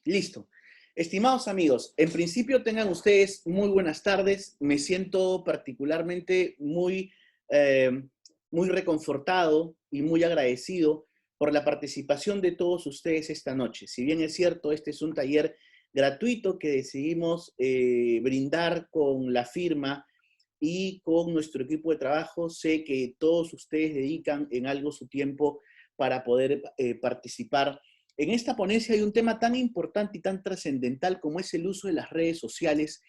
Listo. Estimados amigos, en principio tengan ustedes muy buenas tardes. Me siento particularmente muy reconfortado y muy agradecido por la participación de todos ustedes esta noche. Si bien es cierto, este es un taller gratuito que decidimos brindar con la firma y con nuestro equipo de trabajo. Sé que todos ustedes dedican en algo su tiempo para poder participar. En esta ponencia hay un tema tan importante y tan trascendental como es el uso de las redes sociales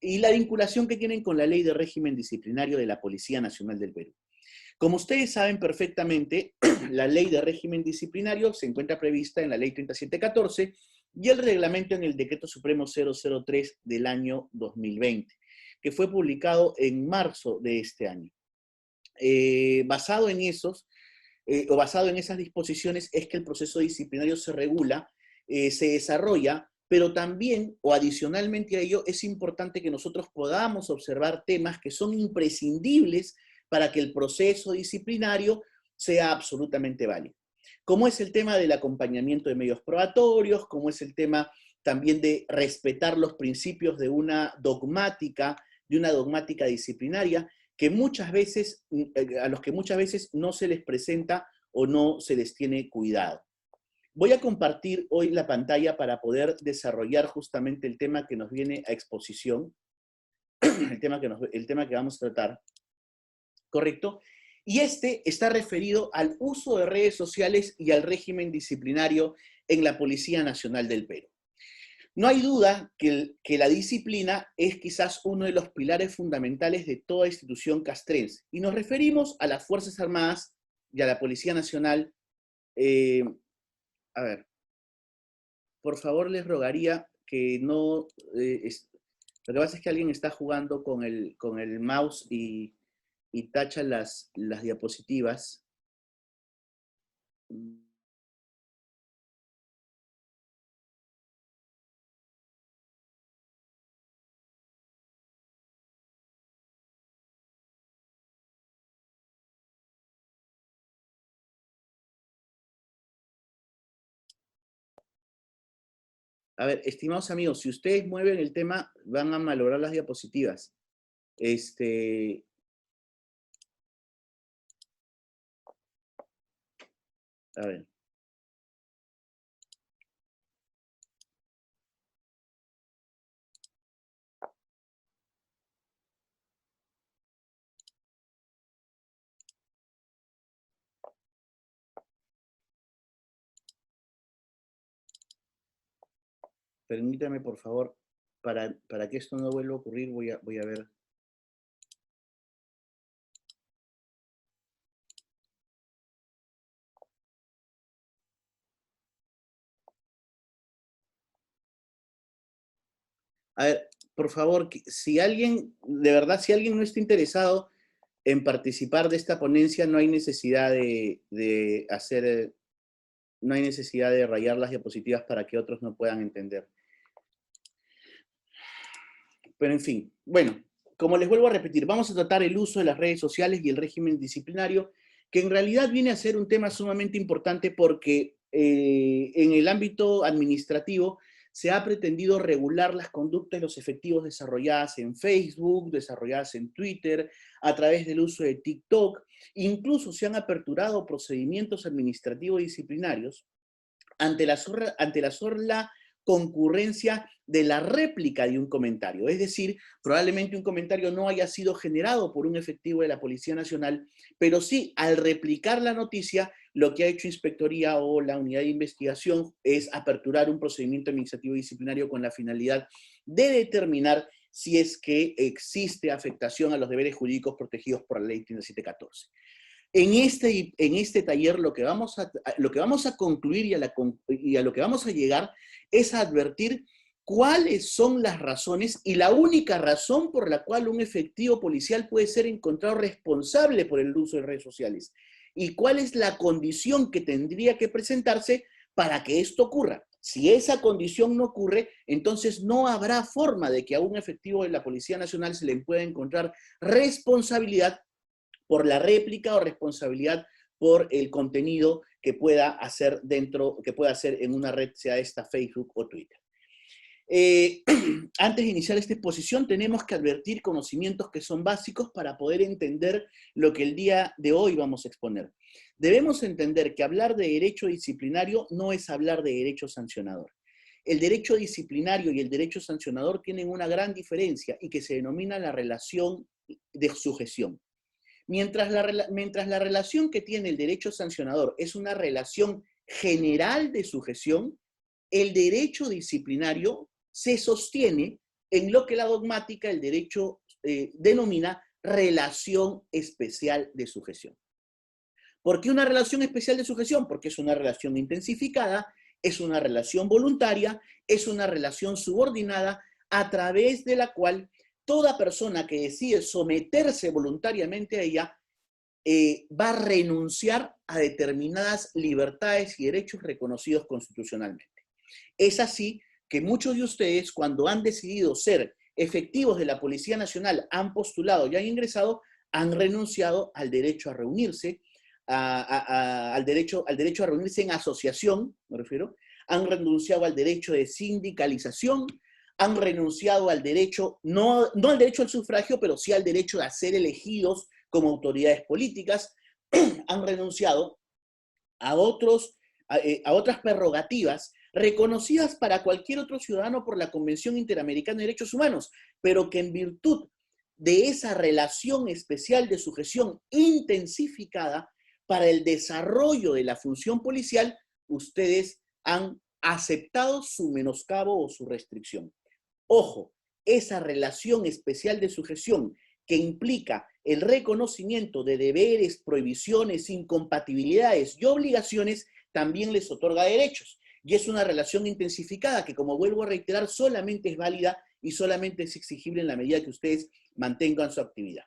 y la vinculación que tienen con la Ley de Régimen Disciplinario de la Policía Nacional del Perú. Como ustedes saben perfectamente, la Ley de Régimen Disciplinario se encuentra prevista en la Ley 3714 y el reglamento en el Decreto Supremo 003 del año 2020, que fue publicado en marzo de este año. Basado en esas disposiciones es que el proceso disciplinario se regula, se desarrolla, pero también, o adicionalmente a ello, es importante que nosotros podamos observar temas que son imprescindibles para que el proceso disciplinario sea absolutamente válido. Como es el tema del acompañamiento de medios probatorios, como es el tema también de respetar los principios de una dogmática disciplinaria, que muchas veces, a los que muchas veces no se les presenta o no se les tiene cuidado. Voy a compartir hoy la pantalla para poder desarrollar justamente el tema que nos viene a exposición, el tema que vamos a tratar, ¿correcto? Y este está referido al uso de redes sociales y al régimen disciplinario en la Policía Nacional del Perú. No hay duda que la disciplina es quizás uno de los pilares fundamentales de toda institución castrense. Y nos referimos a las Fuerzas Armadas y a la Policía Nacional. A ver, por favor les rogaría que no... lo que pasa es que alguien está jugando con el mouse y tacha las diapositivas. A ver, estimados amigos, si ustedes mueven el tema, van a malograr las diapositivas. A ver. Permítame, por favor, para que esto no vuelva a ocurrir, voy a ver. A ver, por favor, si alguien, de verdad, si alguien no está interesado en participar de esta ponencia, no hay necesidad no hay necesidad de rayar las diapositivas para que otros no puedan entender. Pero en fin, bueno, como les vuelvo a repetir, vamos a tratar el uso de las redes sociales y el régimen disciplinario, que en realidad viene a ser un tema sumamente importante porque en el ámbito administrativo se ha pretendido regular las conductas de los efectivos desarrolladas en Facebook, desarrolladas en Twitter, a través del uso de TikTok. Incluso se han aperturado procedimientos administrativos disciplinarios ante la sola concurrencia de la réplica de un comentario. Es decir, probablemente un comentario no haya sido generado por un efectivo de la Policía Nacional, pero sí, al replicar la noticia, lo que ha hecho Inspectoría o la Unidad de Investigación es aperturar un procedimiento administrativo disciplinario con la finalidad de determinar si es que existe afectación a los deberes jurídicos protegidos por la Ley 3714. En este taller lo que vamos a concluir y a lo que vamos a llegar es a advertir cuáles son las razones y la única razón por la cual un efectivo policial puede ser encontrado responsable por el uso de redes sociales y cuál es la condición que tendría que presentarse para que esto ocurra. Si esa condición no ocurre, entonces no habrá forma de que a un efectivo de la Policía Nacional se le pueda encontrar responsabilidad por la réplica o responsabilidad por el contenido que pueda hacer en una red, sea esta Facebook o Twitter. Antes de iniciar esta exposición, tenemos que advertir conocimientos que son básicos para poder entender lo que el día de hoy vamos a exponer. Debemos entender que hablar de derecho disciplinario no es hablar de derecho sancionador. El derecho disciplinario y el derecho sancionador tienen una gran diferencia y que se denomina la relación de sujeción. Mientras la relación que tiene el derecho sancionador es una relación general de sujeción, el derecho disciplinario se sostiene en lo que la dogmática del derecho denomina relación especial de sujeción. ¿Por qué una relación especial de sujeción? Porque es una relación intensificada, es una relación voluntaria, es una relación subordinada a través de la cual toda persona que decide someterse voluntariamente a ella va a renunciar a determinadas libertades y derechos reconocidos constitucionalmente. Es así que muchos de ustedes, cuando han decidido ser efectivos de la Policía Nacional, han postulado y han ingresado, han renunciado al derecho a reunirse, al derecho a reunirse en asociación, me refiero, han renunciado al derecho de sindicalización, han renunciado al derecho, no al derecho al sufragio, pero sí al derecho de ser elegidos como autoridades políticas, han renunciado a otras prerrogativas reconocidas para cualquier otro ciudadano por la Convención Interamericana de Derechos Humanos, pero que en virtud de esa relación especial de sujeción intensificada para el desarrollo de la función policial, ustedes han aceptado su menoscabo o su restricción. Ojo, esa relación especial de sujeción que implica el reconocimiento de deberes, prohibiciones, incompatibilidades y obligaciones, también les otorga derechos. Y es una relación intensificada que, como vuelvo a reiterar, solamente es válida y solamente es exigible en la medida que ustedes mantengan su actividad.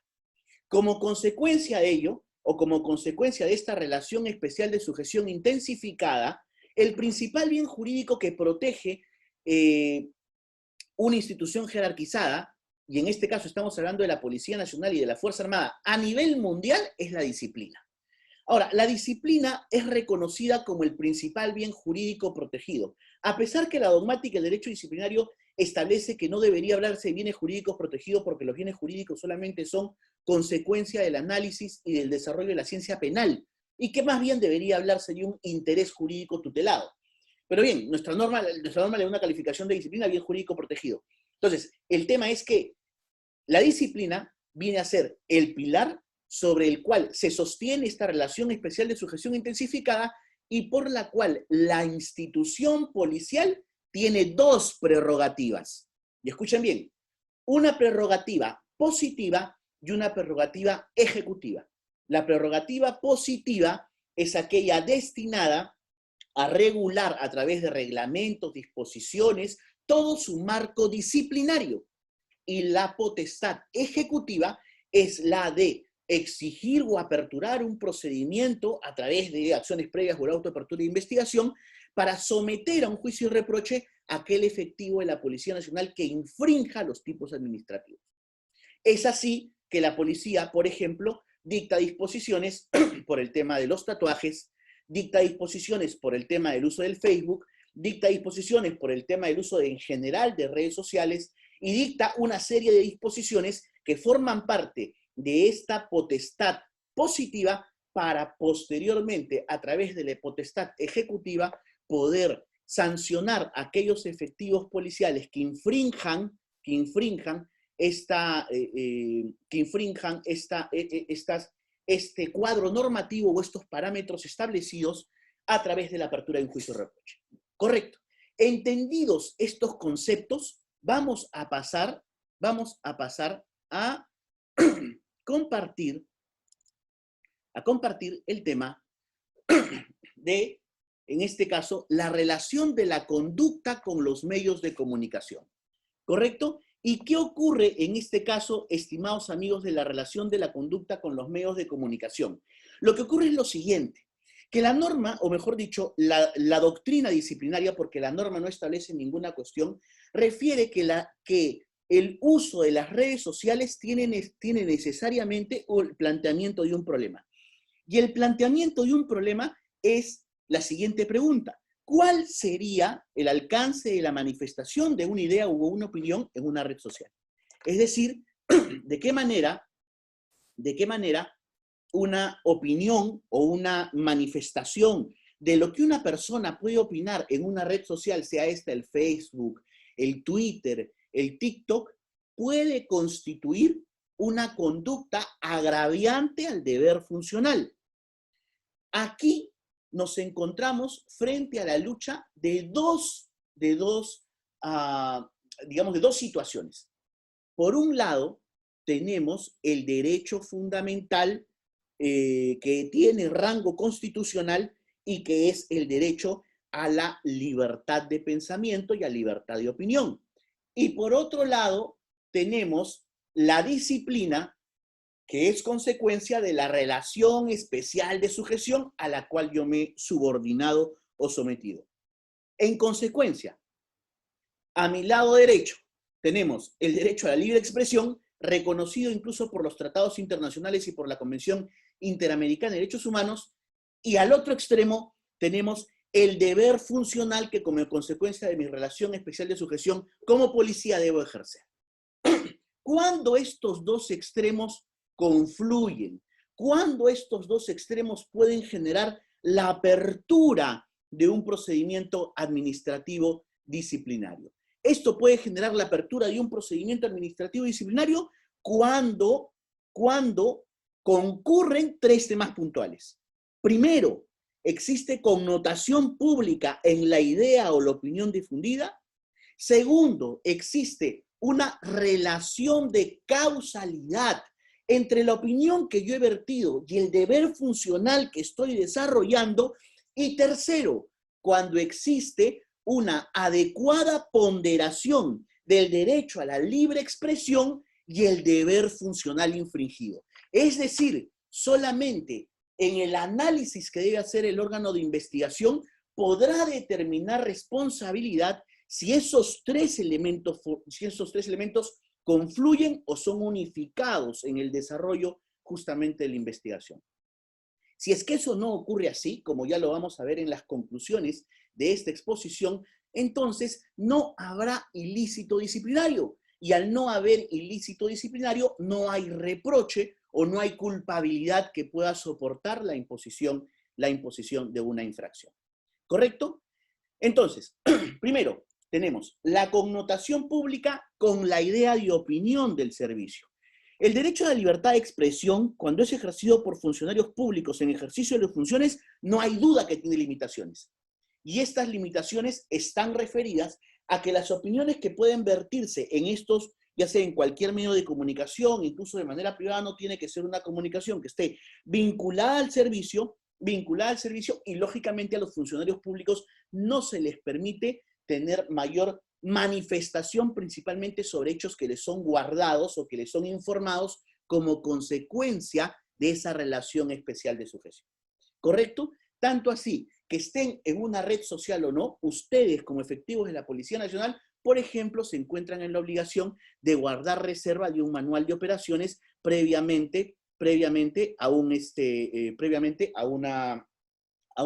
Como consecuencia de ello, o como consecuencia de esta relación especial de sujeción intensificada, el principal bien jurídico que protege una institución jerarquizada, y en este caso estamos hablando de la Policía Nacional y de la Fuerza Armada a nivel mundial, es la disciplina. Ahora, la disciplina es reconocida como el principal bien jurídico protegido, a pesar que la dogmática del derecho disciplinario establece que no debería hablarse de bienes jurídicos protegidos porque los bienes jurídicos solamente son consecuencia del análisis y del desarrollo de la ciencia penal, y que más bien debería hablarse de un interés jurídico tutelado. Pero bien, nuestra norma le da una calificación de disciplina bien jurídico protegido. Entonces, el tema es que la disciplina viene a ser el pilar sobre el cual se sostiene esta relación especial de sujeción intensificada y por la cual la institución policial tiene dos prerrogativas. Y escuchen bien, una prerrogativa positiva y una prerrogativa ejecutiva. La prerrogativa positiva es aquella destinada a regular a través de reglamentos, disposiciones, todo su marco disciplinario. Y la potestad ejecutiva es la de exigir o aperturar un procedimiento a través de acciones previas o la autoapertura de investigación para someter a un juicio y reproche a aquel efectivo de la Policía Nacional que infrinja los tipos administrativos. Es así que la policía, por ejemplo, dicta disposiciones por el tema de los tatuajes, dicta disposiciones por el tema del uso del Facebook, dicta disposiciones por el tema del uso en general de redes sociales y dicta una serie de disposiciones que forman parte de esta potestad positiva para posteriormente, a través de la potestad ejecutiva, poder sancionar a aquellos efectivos policiales que infrinjan este cuadro normativo o estos parámetros establecidos a través de la apertura de un juicio de reproche. Correcto. Entendidos estos conceptos, vamos a pasar a compartir el tema de, en este caso, la relación de la conducta con los medios de comunicación. ¿Correcto? ¿Y qué ocurre en este caso, estimados amigos, de la relación de la conducta con los medios de comunicación? Lo que ocurre es lo siguiente, que la norma, o mejor dicho, la doctrina disciplinaria, porque la norma no establece ninguna cuestión, refiere que el uso de las redes sociales tiene necesariamente el planteamiento de un problema. Y el planteamiento de un problema es la siguiente pregunta. ¿Cuál sería el alcance de la manifestación de una idea u una opinión en una red social? Es decir, ¿de qué manera una opinión o una manifestación de lo que una persona puede opinar en una red social, sea esta el Facebook, el Twitter, el TikTok, puede constituir una conducta agraviante al deber funcional? Aquí nos encontramos frente a la lucha de dos situaciones. Por un lado, tenemos el derecho fundamental que tiene rango constitucional y que es el derecho a la libertad de pensamiento y a libertad de opinión. Y por otro lado, tenemos la disciplina que es consecuencia de la relación especial de sujeción a la cual yo me he subordinado o sometido. En consecuencia, a mi lado derecho tenemos el derecho a la libre expresión, reconocido incluso por los tratados internacionales y por la Convención Interamericana de Derechos Humanos, y al otro extremo tenemos el deber funcional que como consecuencia de mi relación especial de sujeción como policía debo ejercer. Cuando estos dos extremos confluyen, cuando estos dos extremos pueden generar la apertura de un procedimiento administrativo disciplinario. Esto puede generar la apertura de un procedimiento administrativo disciplinario cuando concurren tres temas puntuales. Primero, existe connotación pública en la idea o la opinión difundida. Segundo, existe una relación de causalidad entre la opinión que yo he vertido y el deber funcional que estoy desarrollando. Y tercero, cuando existe una adecuada ponderación del derecho a la libre expresión y el deber funcional infringido. Es decir, solamente en el análisis que debe hacer el órgano de investigación podrá determinar responsabilidad si esos tres elementos confluyen o son unificados en el desarrollo justamente de la investigación. Si es que eso no ocurre así, como ya lo vamos a ver en las conclusiones de esta exposición, entonces no habrá ilícito disciplinario. Y al no haber ilícito disciplinario, no hay reproche o no hay culpabilidad que pueda soportar la imposición de una infracción. ¿Correcto? Entonces, primero, tenemos la connotación pública con la idea de opinión del servicio. El derecho a la libertad de expresión, cuando es ejercido por funcionarios públicos en ejercicio de las funciones, no hay duda que tiene limitaciones. Y estas limitaciones están referidas a que las opiniones que pueden vertirse en estos, ya sea en cualquier medio de comunicación, incluso de manera privada, no tiene que ser una comunicación que esté vinculada al servicio, y lógicamente a los funcionarios públicos no se les permite tener mayor manifestación principalmente sobre hechos que les son guardados o que les son informados como consecuencia de esa relación especial de sujeción. ¿Correcto? Tanto así que estén en una red social o no, ustedes como efectivos de la Policía Nacional, por ejemplo, se encuentran en la obligación de guardar reserva de un manual de operaciones previamente a una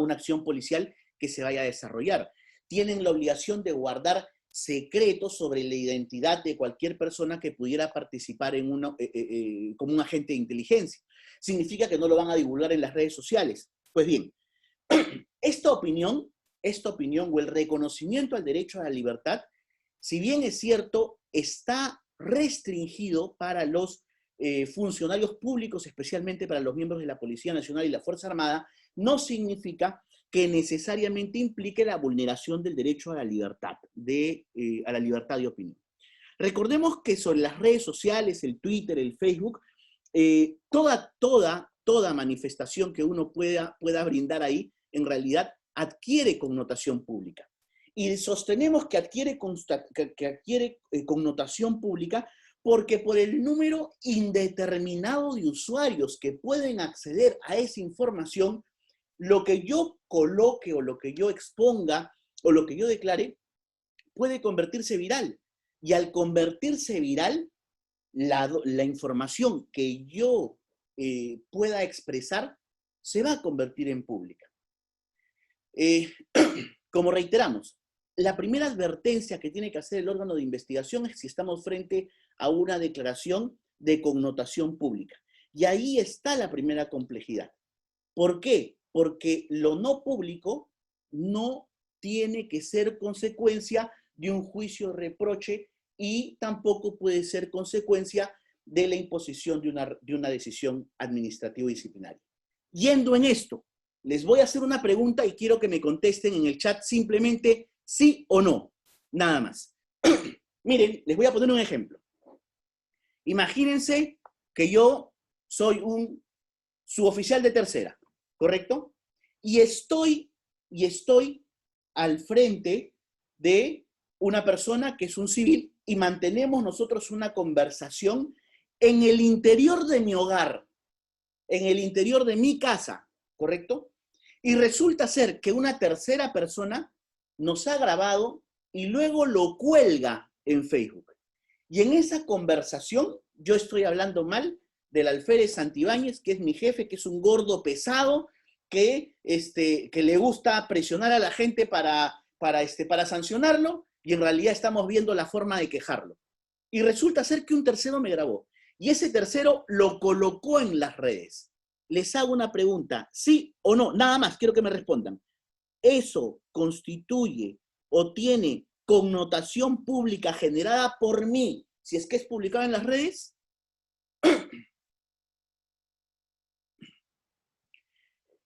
acción policial que se vaya a desarrollar. Tienen la obligación de guardar secretos sobre la identidad de cualquier persona que pudiera participar como un agente de inteligencia. Significa que no lo van a divulgar en las redes sociales. Pues bien, esta opinión o el reconocimiento al derecho a la libertad, si bien es cierto, está restringido para los funcionarios públicos, especialmente para los miembros de la Policía Nacional y la Fuerza Armada, no significa que necesariamente implique la vulneración del derecho a la libertad de opinión. Recordemos que sobre las redes sociales, el Twitter, el Facebook, toda manifestación que uno pueda brindar ahí, en realidad adquiere connotación pública. Y sostenemos que adquiere connotación pública porque por el número indeterminado de usuarios que pueden acceder a esa información, lo que yo coloque o lo que yo exponga o lo que yo declare puede convertirse viral. Y al convertirse viral, la información que yo pueda expresar se va a convertir en pública. Eh, como reiteramos, la primera advertencia que tiene que hacer el órgano de investigación es si estamos frente a una declaración de connotación pública. Y ahí está la primera complejidad. ¿Por qué? Porque lo no público no tiene que ser consecuencia de un juicio reproche y tampoco puede ser consecuencia de la imposición de una decisión administrativo-disciplinaria. Yendo en esto, les voy a hacer una pregunta y quiero que me contesten en el chat simplemente sí o no, nada más. Miren, les voy a poner un ejemplo. Imagínense que yo soy un suboficial de tercera, ¿correcto? Y estoy al frente de una persona que es un civil y mantenemos nosotros una conversación en el interior de mi hogar, en el interior de mi casa, ¿correcto? Y resulta ser que una tercera persona nos ha grabado y luego lo cuelga en Facebook. Y en esa conversación yo estoy hablando mal del alférez Santibáñez, que es mi jefe, que es un gordo pesado, que le gusta presionar a la gente para sancionarlo, y en realidad estamos viendo la forma de quejarlo. Y resulta ser que un tercero me grabó, y ese tercero lo colocó en las redes. Les hago una pregunta, ¿sí o no? Nada más, quiero que me respondan. ¿Eso constituye o tiene connotación pública generada por mí, si es que es publicado en las redes?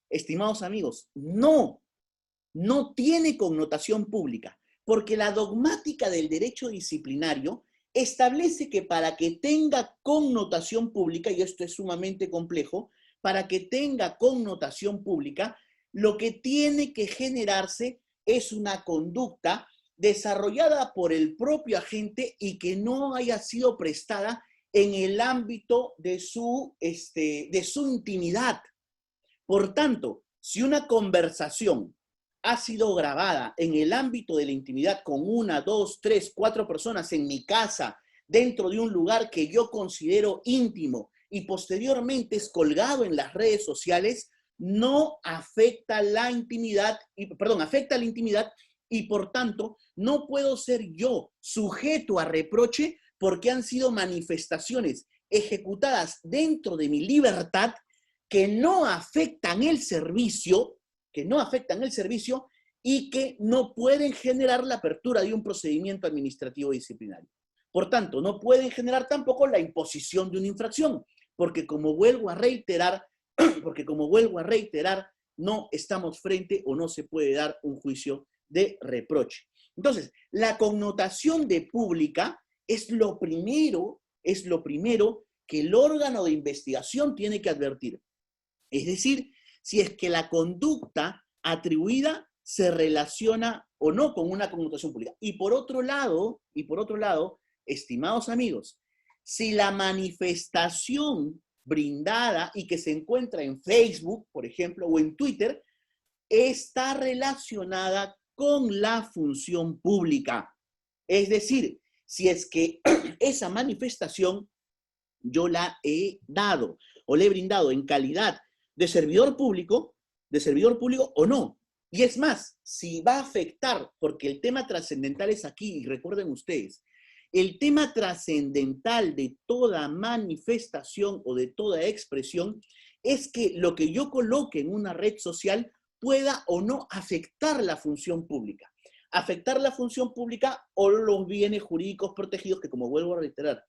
Estimados amigos, no tiene connotación pública, porque la dogmática del derecho disciplinario establece que para que tenga connotación pública, y esto es sumamente complejo, para que tenga connotación pública, lo que tiene que generarse es una conducta desarrollada por el propio agente y que no haya sido prestada en el ámbito de su intimidad. Por tanto, si una conversación ha sido grabada en el ámbito de la intimidad con una, dos, tres, cuatro personas en mi casa, dentro de un lugar que yo considero íntimo y posteriormente es colgado en las redes sociales, no afecta la intimidad, afecta la intimidad y por tanto no puedo ser yo sujeto a reproche porque han sido manifestaciones ejecutadas dentro de mi libertad que no afectan el servicio, y que no pueden generar la apertura de un procedimiento administrativo disciplinario. Por tanto, no pueden generar tampoco la imposición de una infracción, porque como vuelvo a reiterar, no estamos frente o no se puede dar un juicio de reproche. Entonces, la connotación de pública es lo primero que el órgano de investigación tiene que advertir. Es decir, si es que la conducta atribuida se relaciona o no con una connotación pública. Y por otro lado, estimados amigos, si la manifestación brindada y que se encuentra en Facebook, por ejemplo, o en Twitter, está relacionada con la función pública. Es decir, si es que esa manifestación yo la he dado o le he brindado en calidad de servidor público o no. Y es más, si va a afectar, porque el tema trascendental es aquí, y recuerden ustedes, el tema trascendental de toda manifestación o de toda expresión es que lo que yo coloque en una red social pueda o no afectar la función pública. Afectar la función pública o los bienes jurídicos protegidos, que como vuelvo a reiterar,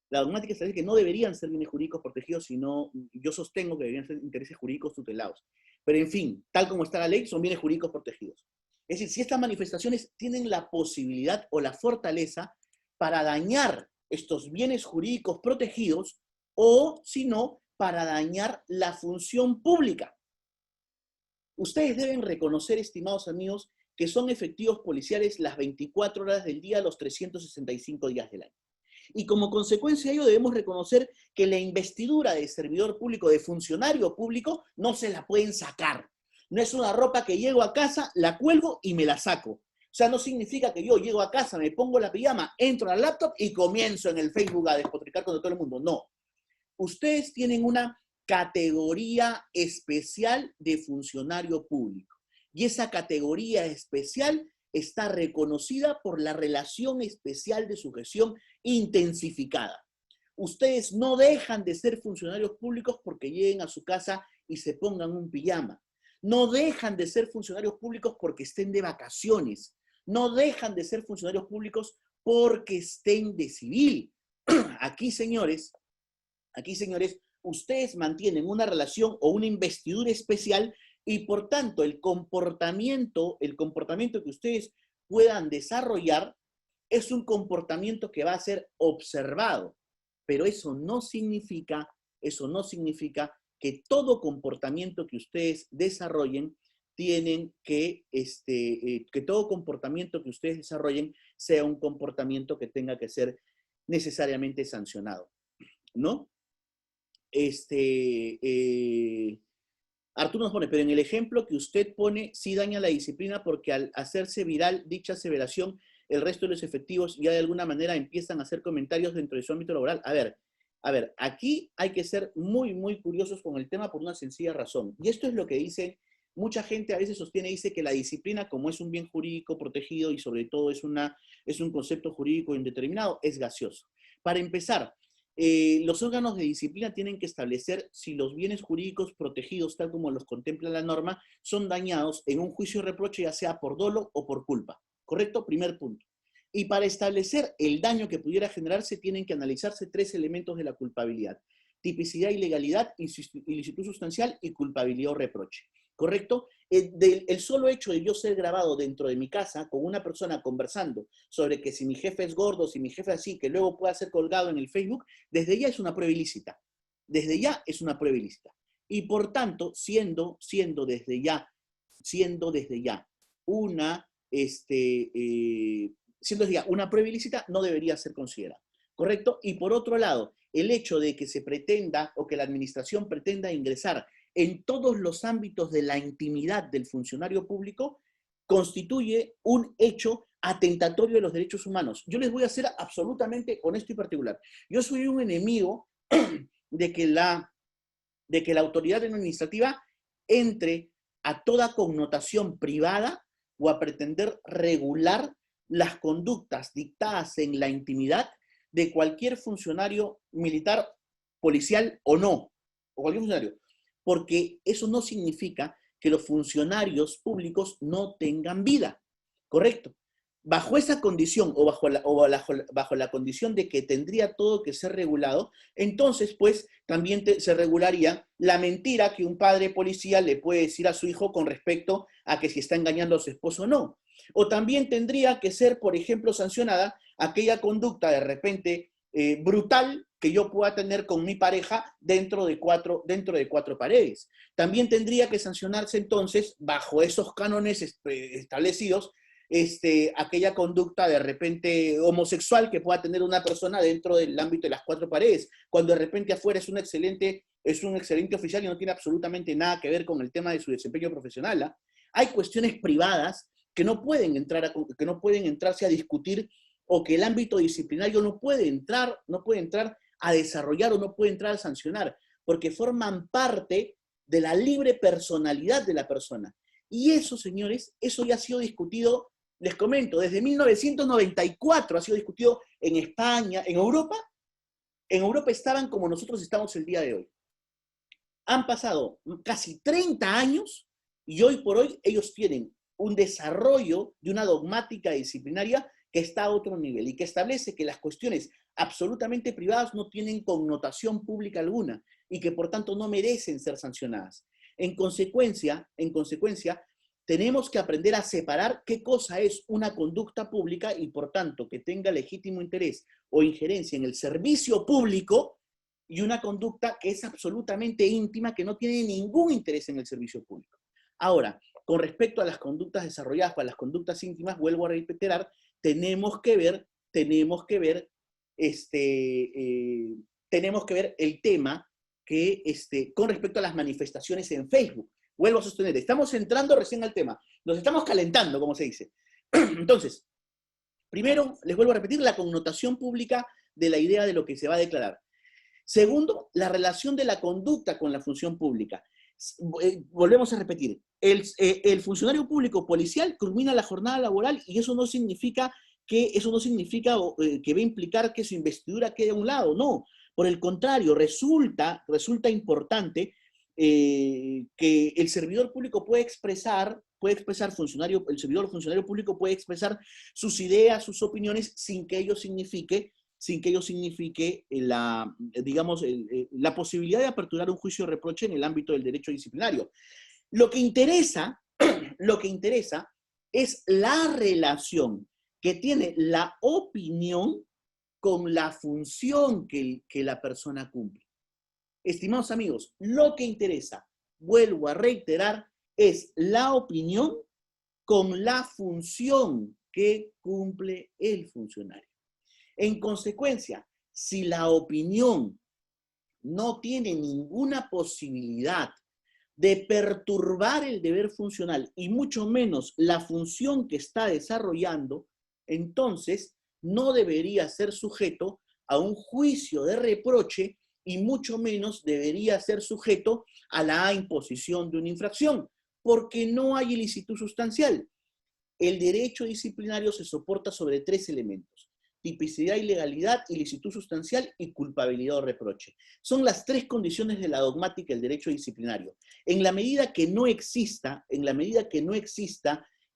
la dogmática establece que no deberían ser bienes jurídicos protegidos, sino yo sostengo que deberían ser intereses jurídicos tutelados. Pero en fin, tal como está la ley, son bienes jurídicos protegidos. Es decir, si estas manifestaciones tienen la posibilidad o la fortaleza para dañar estos bienes jurídicos protegidos o, si no, para dañar la función pública. Ustedes deben reconocer, estimados amigos, que son efectivos policiales las 24 horas del día, los 365 días del año. Y como consecuencia de ello debemos reconocer que la investidura de servidor público, de funcionario público, no se la pueden sacar. No es una ropa que llego a casa, la cuelgo y me la saco. O sea, no significa que yo llego a casa, me pongo la pijama, entro al laptop y comienzo en el Facebook a despotricar con todo el mundo. No. Ustedes tienen una categoría especial de funcionario público. Y esa categoría especial está reconocida por la relación especial de sujeción intensificada. Ustedes no dejan de ser funcionarios públicos porque lleguen a su casa y se pongan un pijama. No dejan de ser funcionarios públicos porque estén de vacaciones. No dejan de ser funcionarios públicos porque estén de civil. Aquí, señores, ustedes mantienen una relación o una investidura especial y por tanto el comportamiento que ustedes puedan desarrollar es un comportamiento que va a ser observado. Pero eso no significa que todo comportamiento que ustedes desarrollen que todo comportamiento que ustedes desarrollen sea un comportamiento que tenga que ser necesariamente sancionado, ¿no? Arturo nos pone, pero en el ejemplo que usted pone, sí daña la disciplina porque al hacerse viral dicha aseveración, el resto de los efectivos ya de alguna manera empiezan a hacer comentarios dentro de su ámbito laboral. A ver, aquí hay que ser muy, muy curiosos con el tema por una sencilla razón. Y esto es lo que dice, mucha gente a veces dice que la disciplina, como es un bien jurídico protegido y sobre todo es un concepto jurídico indeterminado, es gaseoso. Para empezar, los órganos de disciplina tienen que establecer si los bienes jurídicos protegidos, tal como los contempla la norma, son dañados en un juicio de reproche, ya sea por dolo o por culpa. ¿Correcto? Primer punto. Y para establecer el daño que pudiera generarse, tienen que analizarse 3 elementos de la culpabilidad: tipicidad y legalidad, ilicitud sustancial y culpabilidad o reproche. ¿Correcto? El solo hecho de yo ser grabado dentro de mi casa con una persona conversando sobre que si mi jefe es gordo, si mi jefe es así, que luego pueda ser colgado en el Facebook, desde ya es una prueba ilícita. Desde ya es una prueba ilícita. Y por tanto, siendo desde ya una prueba ilícita, no debería ser considerada. ¿Correcto? Y por otro lado, el hecho de que se pretenda o que la administración pretenda ingresar en todos los ámbitos de la intimidad del funcionario público constituye un hecho atentatorio de los derechos humanos. Yo les voy a ser absolutamente honesto y particular. Yo soy un enemigo de que la autoridad administrativa entre a toda connotación privada o a pretender regular las conductas dictadas en la intimidad de cualquier funcionario militar, policial o no, o cualquier funcionario, porque eso no significa que los funcionarios públicos no tengan vida, ¿correcto? Bajo esa condición o bajo la condición de que tendría todo que ser regulado, entonces pues también se regularía la mentira que un padre policía le puede decir a su hijo con respecto a que si está engañando a su esposo o no. O también tendría que ser, por ejemplo, sancionada aquella conducta de repente brutal que yo pueda tener con mi pareja dentro de cuatro paredes. También tendría que sancionarse entonces, bajo esos cánones establecidos, aquella conducta de repente homosexual que pueda tener una persona dentro del ámbito de las 4 paredes, cuando de repente afuera es un excelente oficial y no tiene absolutamente nada que ver con el tema de su desempeño profesional. ¿Ah? Hay cuestiones privadas que no pueden entrarse a discutir, o que el ámbito disciplinario no puede entrar a desarrollar o no puede entrar a sancionar, porque forman parte de la libre personalidad de la persona. Y eso, señores, eso ya ha sido discutido, les comento, desde 1994 ha sido discutido en España, en Europa. En Europa estaban como nosotros estamos el día de hoy. Han pasado casi 30 años y hoy por hoy ellos tienen un desarrollo de una dogmática disciplinaria que está a otro nivel y que establece que las cuestiones absolutamente privadas no tienen connotación pública alguna y que por tanto no merecen ser sancionadas. En consecuencia, tenemos que aprender a separar qué cosa es una conducta pública y por tanto que tenga legítimo interés o injerencia en el servicio público, y una conducta que es absolutamente íntima, que no tiene ningún interés en el servicio público. Ahora, con respecto a las conductas desarrolladas para las conductas íntimas, vuelvo a reiterar, tenemos que ver el tema que, con respecto a las manifestaciones en Facebook. Vuelvo a sostener, estamos entrando recién al tema, nos estamos calentando, como se dice. Entonces, primero, les vuelvo a repetir la connotación pública de la idea de lo que se va a declarar. Segundo, la relación de la conducta con la función pública. Volvemos a repetir, el funcionario público policial culmina la jornada laboral y eso no significa que va a implicar que su investidura quede a un lado, no. Por el contrario, resulta importante que el servidor público el servidor funcionario público puede expresar sus ideas, sus opiniones, sin que ello signifique la posibilidad de aperturar un juicio de reproche en el ámbito del derecho disciplinario. Lo que interesa es la relación que tiene la opinión con la función que la persona cumple. Estimados amigos, lo que interesa, vuelvo a reiterar, es la opinión con la función que cumple el funcionario. En consecuencia, si la opinión no tiene ninguna posibilidad de perturbar el deber funcional y mucho menos la función que está desarrollando, entonces no debería ser sujeto a un juicio de reproche y mucho menos debería ser sujeto a la imposición de una infracción, porque no hay ilicitud sustancial. El derecho disciplinario se soporta sobre 3 elementos: tipicidad y legalidad, ilicitud sustancial y culpabilidad o reproche. Son las 3 condiciones de la dogmática del derecho disciplinario. En la medida que no exista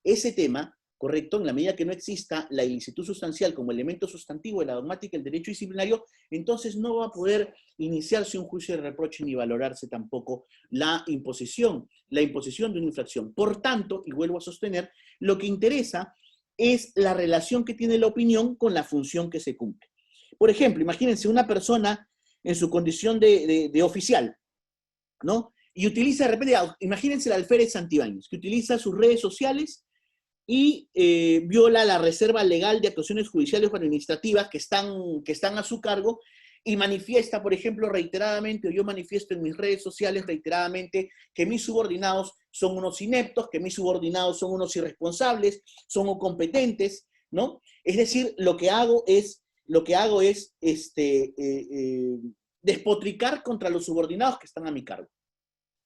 ese tema, ¿correcto? En la medida que no exista la ilicitud sustancial como elemento sustantivo de la dogmática del derecho disciplinario, entonces no va a poder iniciarse un juicio de reproche ni valorarse tampoco la imposición de una infracción. Por tanto, y vuelvo a sostener, lo que interesa es la relación que tiene la opinión con la función que se cumple. Por ejemplo, imagínense una persona en su condición de oficial, ¿no? Y utiliza de repente, imagínense el alférez Santibáñez, que utiliza sus redes sociales y viola la reserva legal de actuaciones judiciales o administrativas que están a su cargo y manifiesta, por ejemplo, reiteradamente, o yo manifiesto en mis redes sociales reiteradamente, que mis subordinados son unos ineptos, que mis subordinados son unos irresponsables, son incompetentes, ¿no? Es decir, lo que hago es despotricar contra los subordinados que están a mi cargo.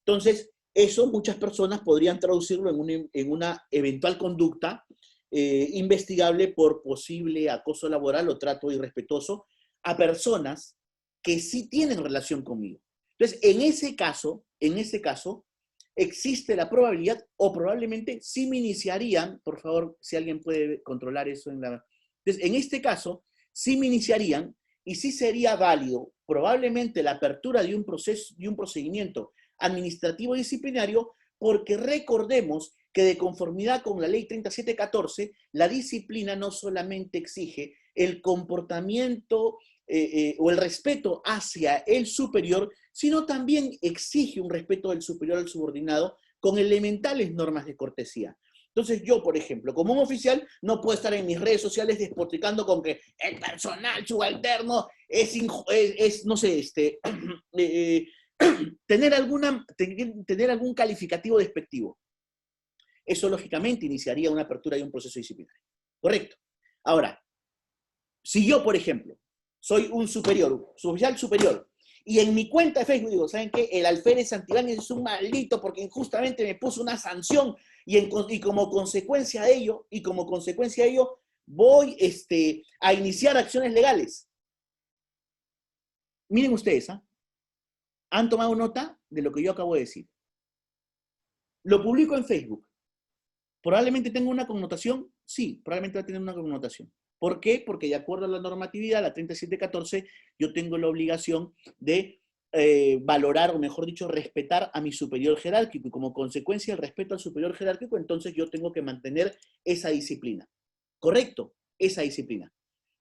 Entonces, eso muchas personas podrían traducirlo en una eventual conducta investigable por posible acoso laboral o trato irrespetuoso a personas que sí tienen relación conmigo. Entonces, en ese caso, existe la probabilidad, o probablemente sí me iniciarían, por favor, si alguien puede controlar eso Entonces, en este caso, sí me iniciarían y sí sería válido probablemente la apertura de un procedimiento administrativo disciplinario, porque recordemos que de conformidad con la ley 3714, la disciplina no solamente exige el comportamiento o el respeto hacia el superior, sino también exige un respeto del superior al subordinado con elementales normas de cortesía. Entonces yo, por ejemplo, como un oficial, no puedo estar en mis redes sociales despotricando con que el personal subalterno no sé, tener algún calificativo despectivo. Eso, lógicamente, iniciaría una apertura de un proceso disciplinario. Correcto. Ahora, si yo, por ejemplo, soy un superior, suboficial superior, y en mi cuenta de Facebook digo, ¿saben qué? El alférez Santibáñez es un maldito porque injustamente me puso una sanción y como consecuencia de ello, voy a iniciar acciones legales. Miren ustedes, ¿han tomado nota de lo que yo acabo de decir? Lo publico en Facebook. ¿Probablemente tenga una connotación? Sí, probablemente va a tener una connotación. ¿Por qué? Porque de acuerdo a la normatividad, la 3714, yo tengo la obligación de valorar, o mejor dicho, respetar a mi superior jerárquico. Y como consecuencia del respeto al superior jerárquico, entonces yo tengo que mantener esa disciplina. ¿Correcto? Esa disciplina.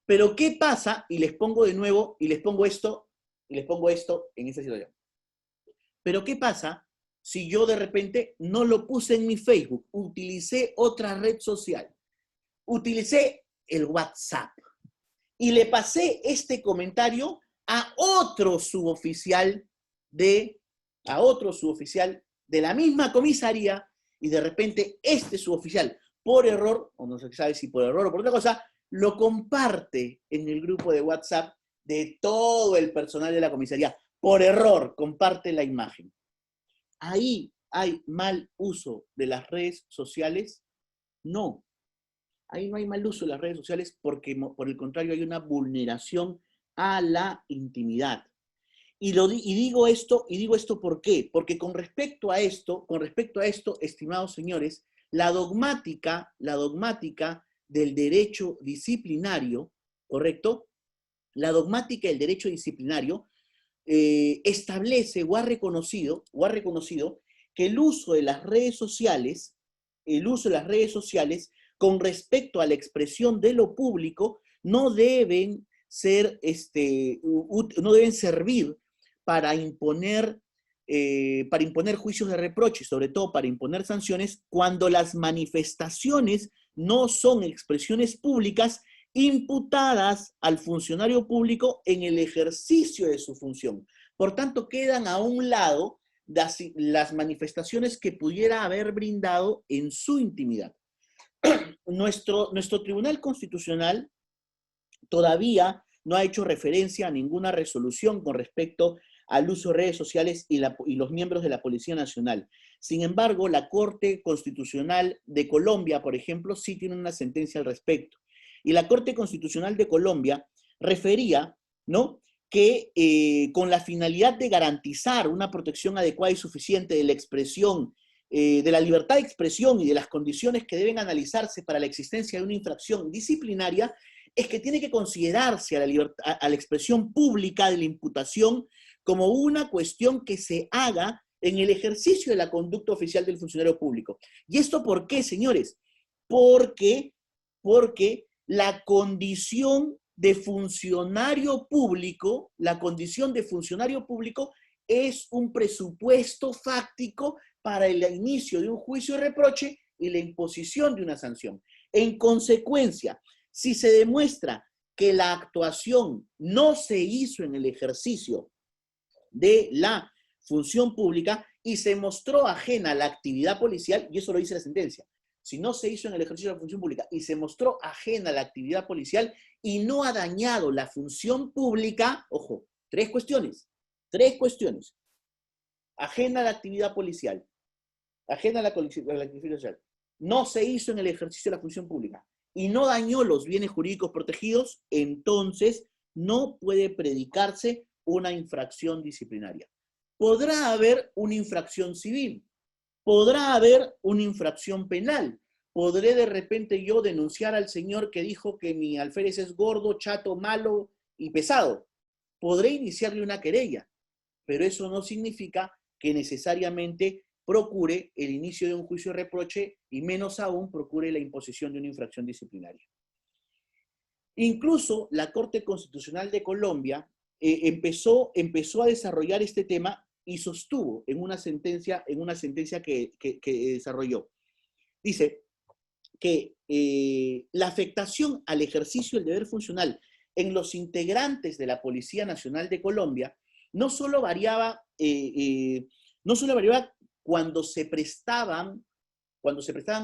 Pero ¿qué pasa? Y les pongo de nuevo, y les pongo esto en esta situación. Pero ¿qué pasa si yo de repente no lo puse en mi Facebook? Utilicé otra red social. Utilicé el WhatsApp. Y le pasé este comentario a otro suboficial de la misma comisaría, y de repente este suboficial, por error, o no se sabe si por error o por otra cosa, lo comparte en el grupo de WhatsApp de todo el personal de la comisaría. Por error, comparte la imagen. Ahí hay mal uso de las redes sociales? No. Ahí no hay mal uso de las redes sociales porque, por el contrario, hay una vulneración a la intimidad. Y digo esto ¿por qué? Porque con respecto a esto, estimados señores, la dogmática del derecho disciplinario, ¿correcto? La dogmática del derecho disciplinario establece o ha reconocido que el uso de las redes sociales, con respecto a la expresión de lo público, no deben servir para imponer juicios de reproche y sobre todo para imponer sanciones cuando las manifestaciones no son expresiones públicas imputadas al funcionario público en el ejercicio de su función. Por tanto, quedan a un lado las manifestaciones que pudiera haber brindado en su intimidad. Nuestro Tribunal Constitucional todavía no ha hecho referencia a ninguna resolución con respecto al uso de redes sociales y los miembros de la Policía Nacional. Sin embargo, la Corte Constitucional de Colombia, por ejemplo, sí tiene una sentencia al respecto. Y la Corte Constitucional de Colombia refería, ¿no?, que con la finalidad de garantizar una protección adecuada y suficiente de la expresión, de la libertad de expresión y de las condiciones que deben analizarse para la existencia de una infracción disciplinaria, es que tiene que considerarse a la expresión pública de la imputación como una cuestión que se haga en el ejercicio de la conducta oficial del funcionario público. ¿Y esto por qué, señores? Porque la condición de funcionario público, es un presupuesto fáctico para el inicio de un juicio de reproche y la imposición de una sanción. En consecuencia, si se demuestra que la actuación no se hizo en el ejercicio de la función pública y se mostró ajena a la actividad policial, y eso lo dice la sentencia, si no se hizo en el ejercicio de la función pública y se mostró ajena a la actividad policial y no ha dañado la función pública, ojo, tres cuestiones, ajena a la actividad policial, ajena a la actividad policial, no se hizo en el ejercicio de la función pública y no dañó los bienes jurídicos protegidos, entonces no puede predicarse una infracción disciplinaria. Podrá haber una infracción civil, podrá haber una infracción penal. Podré de repente yo denunciar al señor que dijo que mi alférez es gordo, chato, malo y pesado. Podré iniciarle una querella, pero eso no significa que necesariamente procure el inicio de un juicio de reproche y menos aún procure la imposición de una infracción disciplinaria. Incluso la Corte Constitucional de Colombia empezó a desarrollar este tema y sostuvo en una sentencia que desarrolló. Dice que la afectación al ejercicio del deber funcional en los integrantes de la Policía Nacional de Colombia no solo variaba cuando se prestaban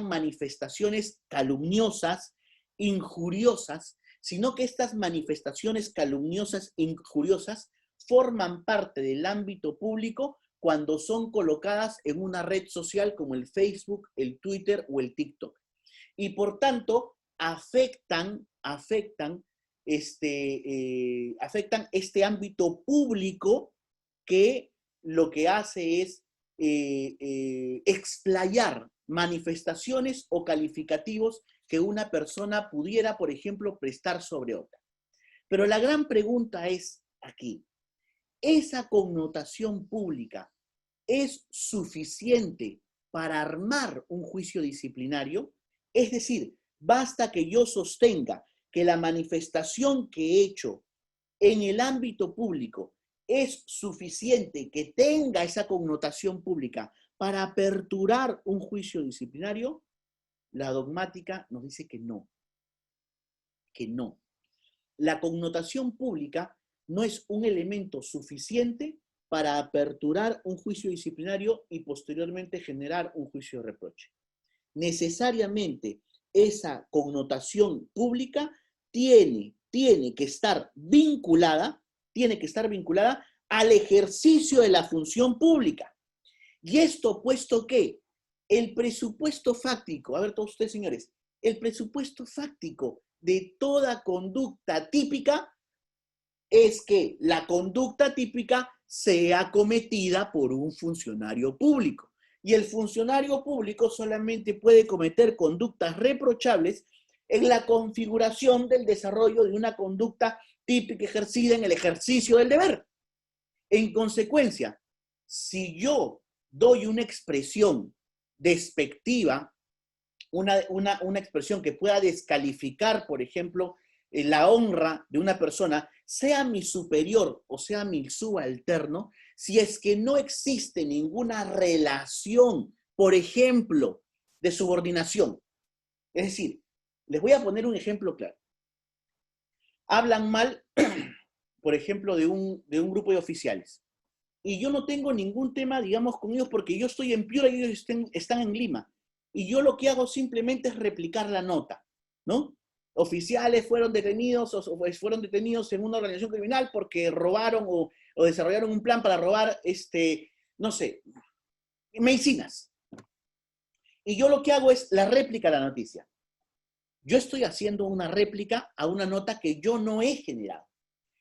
manifestaciones calumniosas, injuriosas, sino que estas manifestaciones calumniosas, injuriosas, forman parte del ámbito público cuando son colocadas en una red social como el Facebook, el Twitter o el TikTok. Y por tanto, afectan este ámbito público que lo que hace es explayar manifestaciones o calificativos que una persona pudiera, por ejemplo, prestar sobre otra. Pero la gran pregunta es aquí, ¿esa connotación pública es suficiente para armar un juicio disciplinario? Es decir, basta que yo sostenga que la manifestación que he hecho en el ámbito público es suficiente, que tenga esa connotación pública para aperturar un juicio disciplinario. La dogmática nos dice que no. La connotación pública no es un elemento suficiente para aperturar un juicio disciplinario y posteriormente generar un juicio de reproche. Necesariamente esa connotación pública tiene que estar vinculada al ejercicio de la función pública. Y esto puesto que el presupuesto fáctico, a ver todos ustedes señores, el presupuesto fáctico de toda conducta típica es que la conducta típica sea cometida por un funcionario público. Y el funcionario público solamente puede cometer conductas reprochables en la configuración del desarrollo de una conducta típica ejercida en el ejercicio del deber. En consecuencia, si yo doy una expresión despectiva, una expresión que pueda descalificar, por ejemplo, la honra de una persona, sea mi superior o sea mi subalterno, si es que no existe ninguna relación, por ejemplo, de subordinación. Es decir, les voy a poner un ejemplo claro. Hablan mal, por ejemplo, de un grupo de oficiales. Y yo no tengo ningún tema, digamos, con ellos porque yo estoy en Piura y ellos están en Lima. Y yo lo que hago simplemente es replicar la nota, ¿no? Oficiales fueron detenidos en una organización criminal porque robaron o desarrollaron un plan para robar, no sé, medicinas. Y yo lo que hago es la réplica de la noticia. Yo estoy haciendo una réplica a una nota que yo no he generado.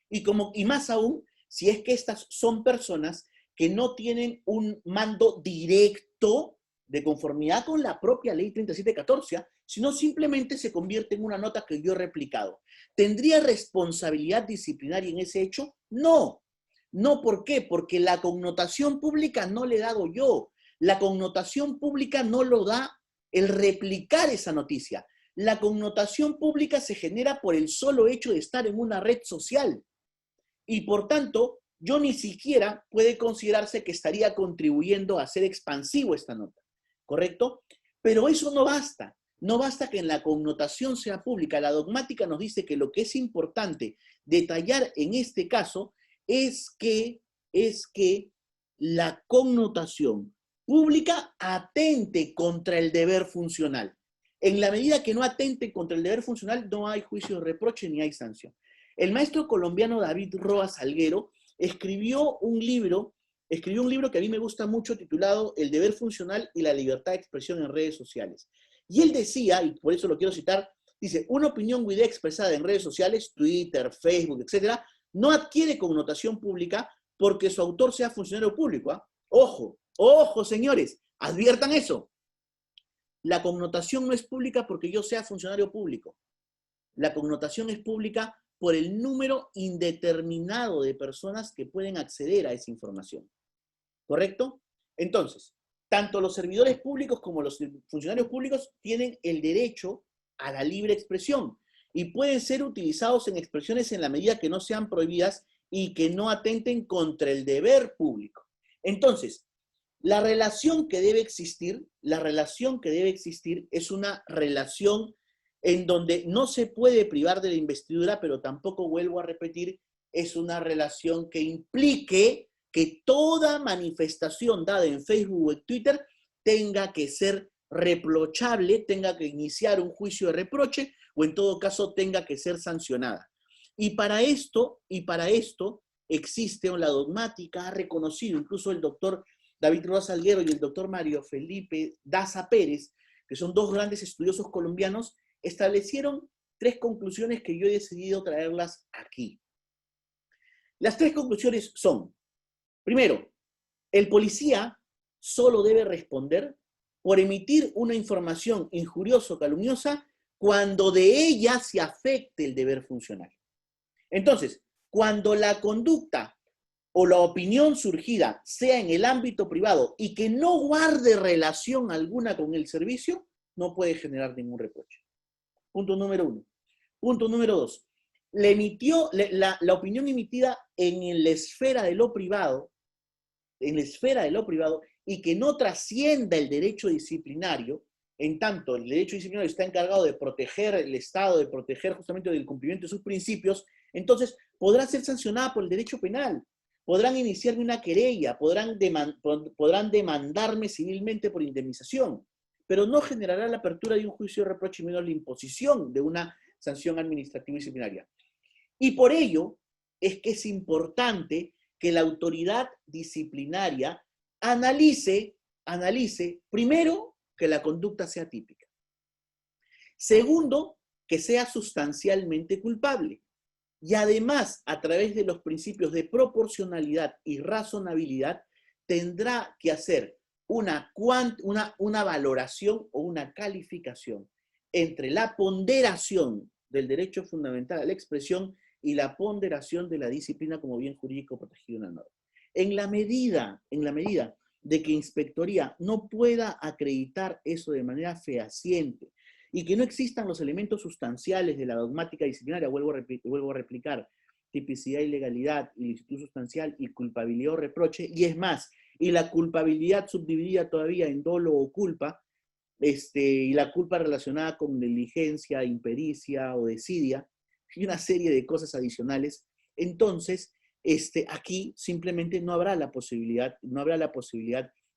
Y más aún, si es que estas son personas que no tienen un mando directo de conformidad con la propia ley 3714, sino simplemente se convierte en una nota que yo he replicado. ¿Tendría responsabilidad disciplinaria en ese hecho? No. No, ¿por qué? Porque la connotación pública no le he dado yo. La connotación pública no lo da el replicar esa noticia. La connotación pública se genera por el solo hecho de estar en una red social. Y por tanto, yo ni siquiera puede considerarse que estaría contribuyendo a hacer expansivo esta nota, ¿correcto? Pero eso no basta. No basta que en la connotación sea pública. La dogmática nos dice que lo que es importante detallar en este caso es que la connotación pública atente contra el deber funcional. En la medida que no atente contra el deber funcional, no hay juicio de reproche ni hay sanción. El maestro colombiano David Roa Salguero escribió un libro que a mí me gusta mucho titulado El deber funcional y la libertad de expresión en redes sociales. Y él decía, y por eso lo quiero citar, dice, una opinión o idea expresada en redes sociales, Twitter, Facebook, etcétera, no adquiere connotación pública porque su autor sea funcionario público. ¿Eh? Ojo, ojo, señores, adviertan eso. La connotación no es pública porque yo sea funcionario público. La connotación es pública por el número indeterminado de personas que pueden acceder a esa información. ¿Correcto? Entonces, tanto los servidores públicos como los funcionarios públicos tienen el derecho a la libre expresión y pueden ser utilizados en expresiones en la medida que no sean prohibidas y que no atenten contra el deber público. Entonces, la relación que debe existir es una relación en donde no se puede privar de la investidura, pero tampoco, vuelvo a repetir, es una relación que implique que toda manifestación dada en Facebook o en Twitter tenga que ser reprochable, tenga que iniciar un juicio de reproche o en todo caso tenga que ser sancionada. Y para esto existe, o la dogmática ha reconocido, incluso el doctor David Roa Salguero y el doctor Mario Felipe Daza Pérez, que son dos grandes estudiosos colombianos, establecieron 3 conclusiones que yo he decidido traerlas aquí. Las 3 conclusiones son, primero, el policía solo debe responder por emitir una información injuriosa o calumniosa cuando de ella se afecte el deber funcional. Entonces, cuando la conducta o la opinión surgida sea en el ámbito privado y que no guarde relación alguna con el servicio, no puede generar ningún reproche. Punto número 1. Punto número 2. La opinión emitida en la esfera de lo privado, y que no trascienda el derecho disciplinario, en tanto el derecho disciplinario está encargado de proteger el Estado, de proteger justamente del cumplimiento de sus principios, entonces podrá ser sancionada por el derecho penal. Podrán iniciarme una querella, podrán demandarme civilmente por indemnización, pero no generará la apertura de un juicio de reproche y menos la imposición de una sanción administrativa y disciplinaria. Y por ello es que es importante que la autoridad disciplinaria analice, primero, que la conducta sea típica. Segundo, que sea sustancialmente culpable. Y además, a través de los principios de proporcionalidad y razonabilidad, tendrá que hacer una valoración o una calificación entre la ponderación del derecho fundamental a la expresión y la ponderación de la disciplina como bien jurídico protegido en la norma. En la medida de que Inspectoría no pueda acreditar eso de manera fehaciente y que no existan los elementos sustanciales de la dogmática disciplinaria, vuelvo a replicar, tipicidad y legalidad, ilicitud sustancial y culpabilidad o reproche, y es más, y la culpabilidad subdividida todavía en dolo o culpa, y la culpa relacionada con negligencia, impericia o desidia, y una serie de cosas adicionales, entonces aquí simplemente no habrá la posibilidad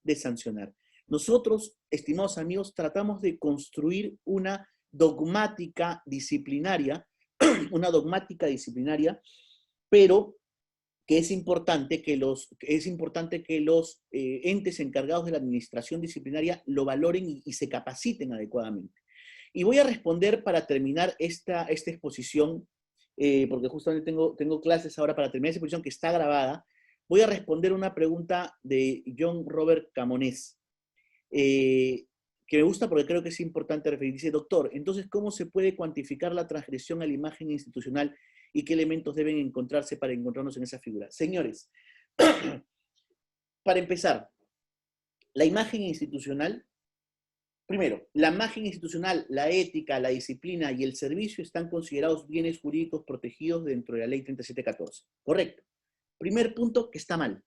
de sancionar. Nosotros, estimados amigos, tratamos de construir una dogmática disciplinaria, pero que es importante que los entes encargados de la administración disciplinaria lo valoren y se capaciten adecuadamente. Y voy a responder para terminar esta exposición, porque justamente tengo clases ahora para terminar esta exposición que está grabada. Voy a responder una pregunta de John Robert Camonés, que me gusta porque creo que es importante referir. Dice, doctor, entonces, ¿cómo se puede cuantificar la transgresión a la imagen institucional y qué elementos deben encontrarse para encontrarnos en esa figura? Señores, para empezar, la imagen institucional, primero, la imagen institucional, la ética, la disciplina y el servicio están considerados bienes jurídicos protegidos dentro de la ley 3714. Correcto. Primer punto, que está mal.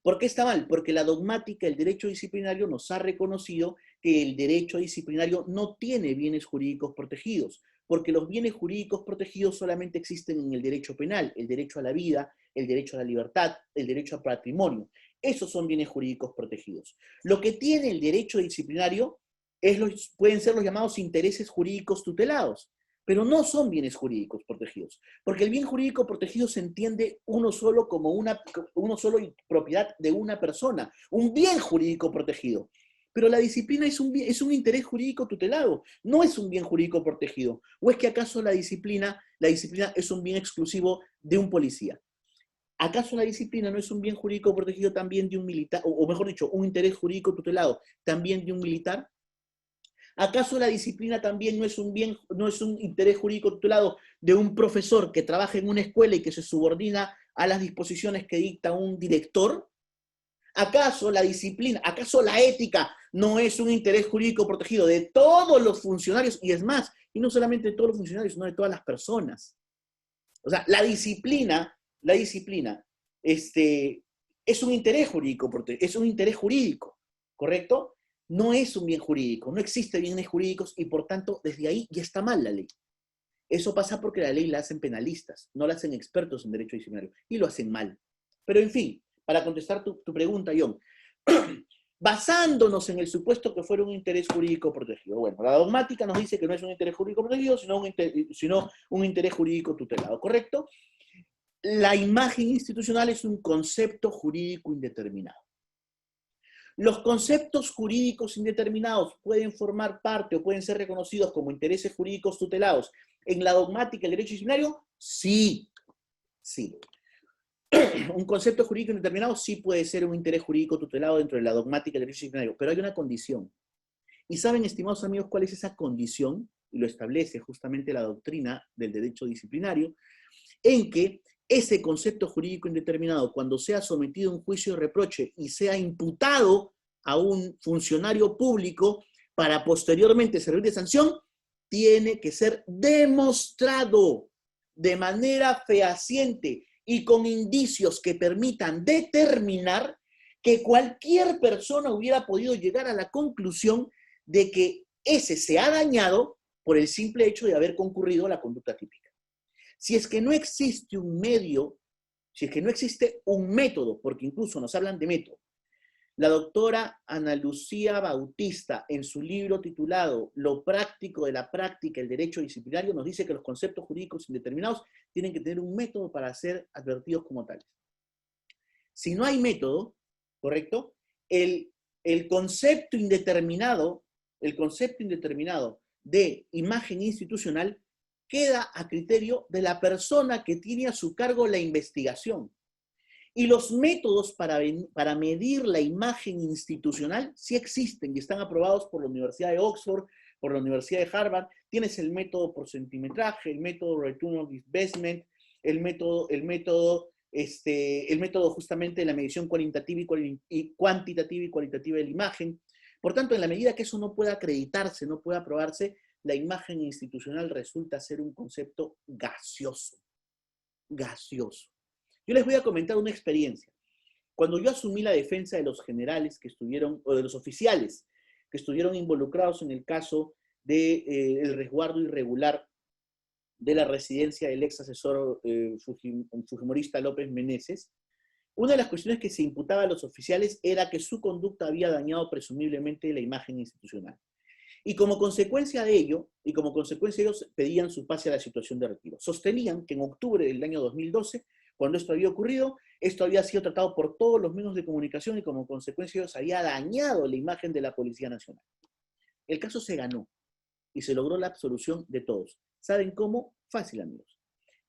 ¿Por qué está mal? Porque la dogmática del derecho disciplinario nos ha reconocido que el derecho disciplinario no tiene bienes jurídicos protegidos, porque los bienes jurídicos protegidos solamente existen en el derecho penal, el derecho a la vida, el derecho a la libertad, el derecho al patrimonio. Esos son bienes jurídicos protegidos. Lo que tiene el derecho disciplinario pueden ser los llamados intereses jurídicos tutelados, pero no son bienes jurídicos protegidos, porque el bien jurídico protegido se entiende uno solo como uno solo y propiedad de una persona, un bien jurídico protegido. Pero la disciplina es un interés jurídico tutelado, no es un bien jurídico protegido. ¿O es que acaso la disciplina es un bien exclusivo de un policía? ¿Acaso la disciplina no es un bien jurídico protegido también de un militar, o mejor dicho, un interés jurídico tutelado también de un militar? ¿Acaso la disciplina también no es un interés jurídico tutelado de un profesor que trabaja en una escuela y que se subordina a las disposiciones que dicta un director? ¿Acaso la disciplina, acaso la ética no es un interés jurídico protegido de todos los funcionarios? Y es más, y no solamente de todos los funcionarios, sino de todas las personas. O sea, la disciplina, es un interés jurídico, es un interés jurídico, ¿correcto? No es un bien jurídico, no existe bienes jurídicos y por tanto desde ahí ya está mal la ley. Eso pasa porque la ley la hacen penalistas, no la hacen expertos en derecho disciplinario y lo hacen mal. Pero en fin, para contestar tu pregunta, John, basándonos en el supuesto que fuera un interés jurídico protegido. Bueno, la dogmática nos dice que no es un interés jurídico protegido, sino un interés jurídico tutelado, ¿correcto? La imagen institucional es un concepto jurídico indeterminado. Los conceptos jurídicos indeterminados pueden formar parte o pueden ser reconocidos como intereses jurídicos tutelados en la dogmática del derecho disciplinario. Sí, sí. Un concepto jurídico indeterminado sí puede ser un interés jurídico tutelado dentro de la dogmática del derecho disciplinario, pero hay una condición. ¿Y saben, estimados amigos, cuál es esa condición? Y lo establece justamente la doctrina del derecho disciplinario, en que ese concepto jurídico indeterminado, cuando sea sometido a un juicio de reproche y sea imputado a un funcionario público para posteriormente servir de sanción, tiene que ser demostrado de manera fehaciente y con indicios que permitan determinar que cualquier persona hubiera podido llegar a la conclusión de que ese se ha dañado por el simple hecho de haber concurrido a la conducta típica. Si es que no existe un medio, si es que no existe un método, porque incluso nos hablan de método, la doctora Ana Lucía Bautista, en su libro titulado Lo práctico de la práctica, el derecho disciplinario, nos dice que los conceptos jurídicos indeterminados tienen que tener un método para ser advertidos como tales. Si no hay método, ¿correcto? El, el concepto indeterminado, de imagen institucional queda a criterio de la persona que tiene a su cargo la investigación. Y los métodos para medir la imagen institucional sí existen y están aprobados por la Universidad de Oxford, por la Universidad de Harvard. Tienes el método por centimetraje, el método Return on Investment, el método justamente de la medición cuantitativa y cualitativa de la imagen. Por tanto, en la medida que eso no pueda acreditarse, no pueda aprobarse, la imagen institucional resulta ser un concepto gaseoso. Gaseoso. Yo les voy a comentar una experiencia. Cuando yo asumí la defensa de los generales que estuvieron, o de los oficiales que estuvieron involucrados en el caso del resguardo irregular de la residencia del ex asesor fujimorista López Meneses, una de las cuestiones que se imputaba a los oficiales era que su conducta había dañado presumiblemente la imagen institucional. Y como consecuencia de ello, ellos pedían su pase a la situación de retiro. Sostenían que en octubre del año 2012, cuando esto había ocurrido, esto había sido tratado por todos los medios de comunicación y como consecuencia ellos había dañado la imagen de la Policía Nacional. El caso se ganó y se logró la absolución de todos. ¿Saben cómo? Fácil, amigos.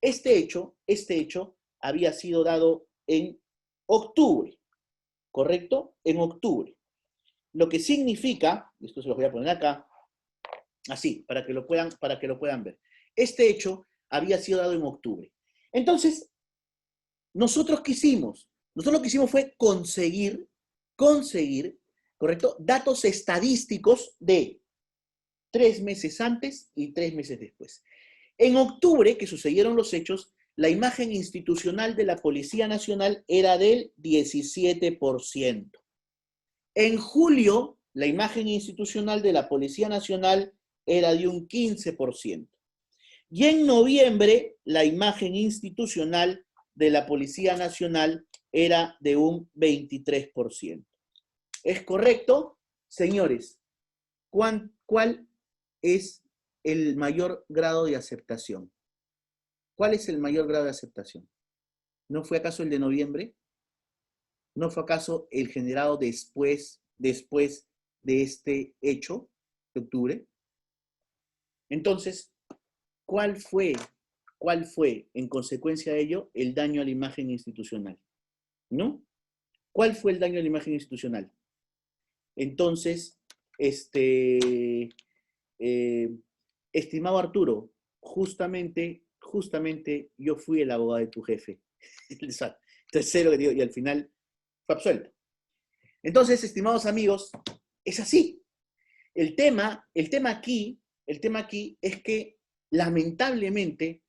Este hecho había sido dado en octubre, ¿correcto? En octubre. Lo que significa, esto se lo voy a poner acá, así, para que lo puedan ver. Este hecho había sido dado en octubre. Entonces, nosotros lo que hicimos fue conseguir, ¿correcto? Datos estadísticos de 3 meses antes y 3 meses después. En octubre, que sucedieron los hechos, la imagen institucional de la Policía Nacional era del 17%. En julio, la imagen institucional de la Policía Nacional era de un 15%. Y en noviembre, la imagen institucional de la Policía Nacional era de un 23%. ¿Es correcto? Señores, ¿cuál es el mayor grado de aceptación? ¿Cuál es el mayor grado de aceptación? ¿No fue acaso el de noviembre? ¿No fue acaso el generado después de este hecho de octubre? Entonces, ¿cuál fue, en consecuencia de ello, el daño a la imagen institucional? ¿No? ¿Cuál fue el daño a la imagen institucional? Entonces, estimado Arturo, justamente yo fui el abogado de tu jefe. Tercero que digo, y al final fue absuelto. Entonces, estimados amigos, es así. El tema aquí es que lamentablemente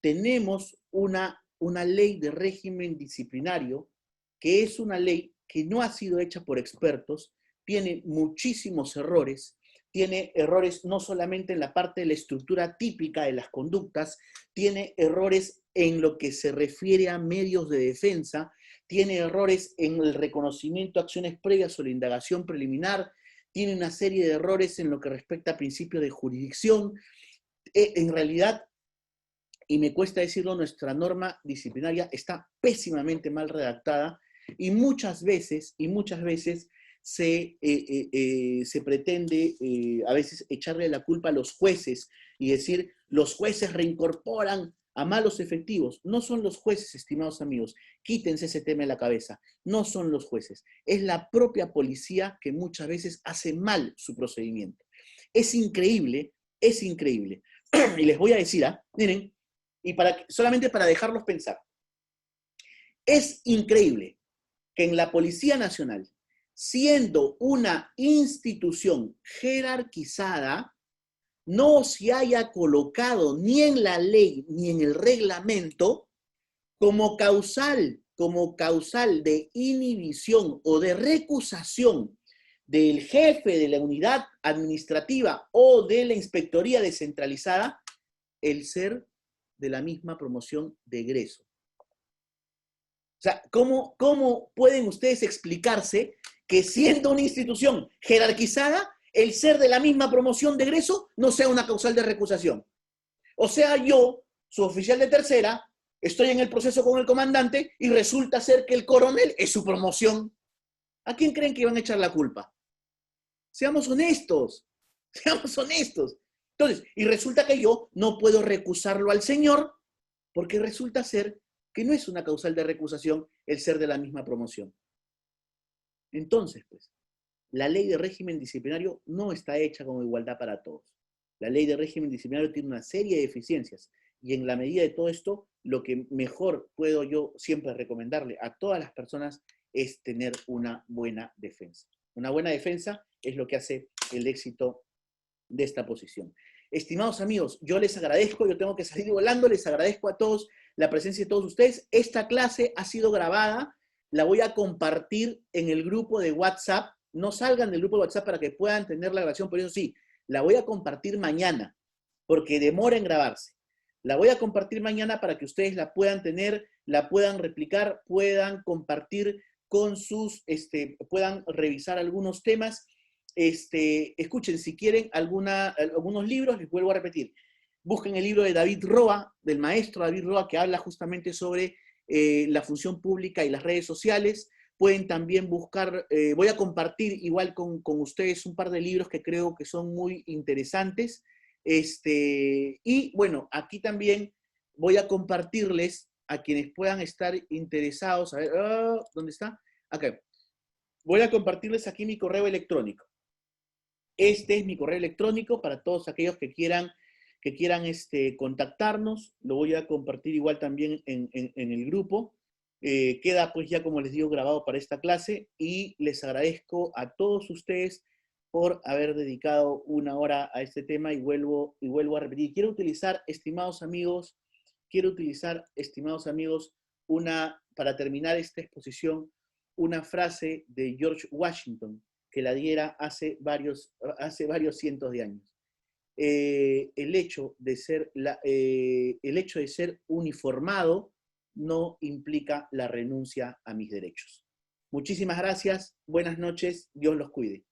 tenemos una ley de régimen disciplinario que es una ley que no ha sido hecha por expertos, tiene muchísimos errores, tiene errores no solamente en la parte de la estructura típica de las conductas, tiene errores en lo que se refiere a medios de defensa, tiene errores en el reconocimiento de acciones previas o la indagación preliminar, tiene una serie de errores en lo que respecta a principios de jurisdicción. En realidad, y me cuesta decirlo, nuestra norma disciplinaria está pésimamente mal redactada y muchas veces se pretende a veces echarle la culpa a los jueces y decir, los jueces reincorporan a malos efectivos. No son los jueces, estimados amigos, quítense ese tema de la cabeza, no son los jueces, es la propia policía que muchas veces hace mal su procedimiento. Es increíble, y les voy a decir, miren, y solamente para dejarlos pensar, es increíble que en la Policía Nacional, siendo una institución jerarquizada, no se haya colocado ni en la ley ni en el reglamento como causal de inhibición o de recusación del jefe de la unidad administrativa o de la inspectoría descentralizada el ser de la misma promoción de egreso. O sea, ¿cómo pueden ustedes explicarse que siendo una institución jerarquizada, el ser de la misma promoción de egreso no sea una causal de recusación? O sea, yo, su oficial de tercera, estoy en el proceso con el comandante y resulta ser que el coronel es su promoción. ¿A quién creen que van a echar la culpa? Seamos honestos, seamos honestos. Entonces, y resulta que yo no puedo recusarlo al señor porque resulta ser que no es una causal de recusación el ser de la misma promoción. Entonces, pues, la ley de régimen disciplinario no está hecha con igualdad para todos. La ley de régimen disciplinario tiene una serie de deficiencias y en la medida de todo esto, lo que mejor puedo yo siempre recomendarle a todas las personas es tener una buena defensa. Una buena defensa es lo que hace el éxito de esta posición. Estimados amigos, yo les agradezco, yo tengo que salir volando, les agradezco a todos la presencia de todos ustedes. Esta clase ha sido grabada, la voy a compartir en el grupo de WhatsApp. No salgan del grupo de WhatsApp para que puedan tener la grabación, pero eso sí, la voy a compartir mañana, porque demora en grabarse. La voy a compartir mañana para que ustedes la puedan tener, la puedan replicar, puedan compartir con sus, puedan revisar algunos temas. Escuchen, si quieren algunos libros, les vuelvo a repetir. Busquen el libro de David Roa, del maestro David Roa, que habla justamente sobre la función pública y las redes sociales. Pueden también buscar, voy a compartir igual con ustedes un par de libros que creo que son muy interesantes. Y bueno, aquí también voy a compartirles a quienes puedan estar interesados. A ver, ¿dónde está? Acá. Voy a compartirles aquí mi correo electrónico. Este es mi correo electrónico para todos aquellos que quieran contactarnos. Lo voy a compartir igual también en el grupo. Queda pues ya, como les digo, grabado para esta clase y les agradezco a todos ustedes por haber dedicado una hora a este tema y vuelvo a repetir. Quiero utilizar, estimados amigos, para terminar esta exposición, una frase de George Washington que la diera hace varios cientos de años. El hecho de ser uniformado no implica la renuncia a mis derechos. Muchísimas gracias, buenas noches, Dios los cuide.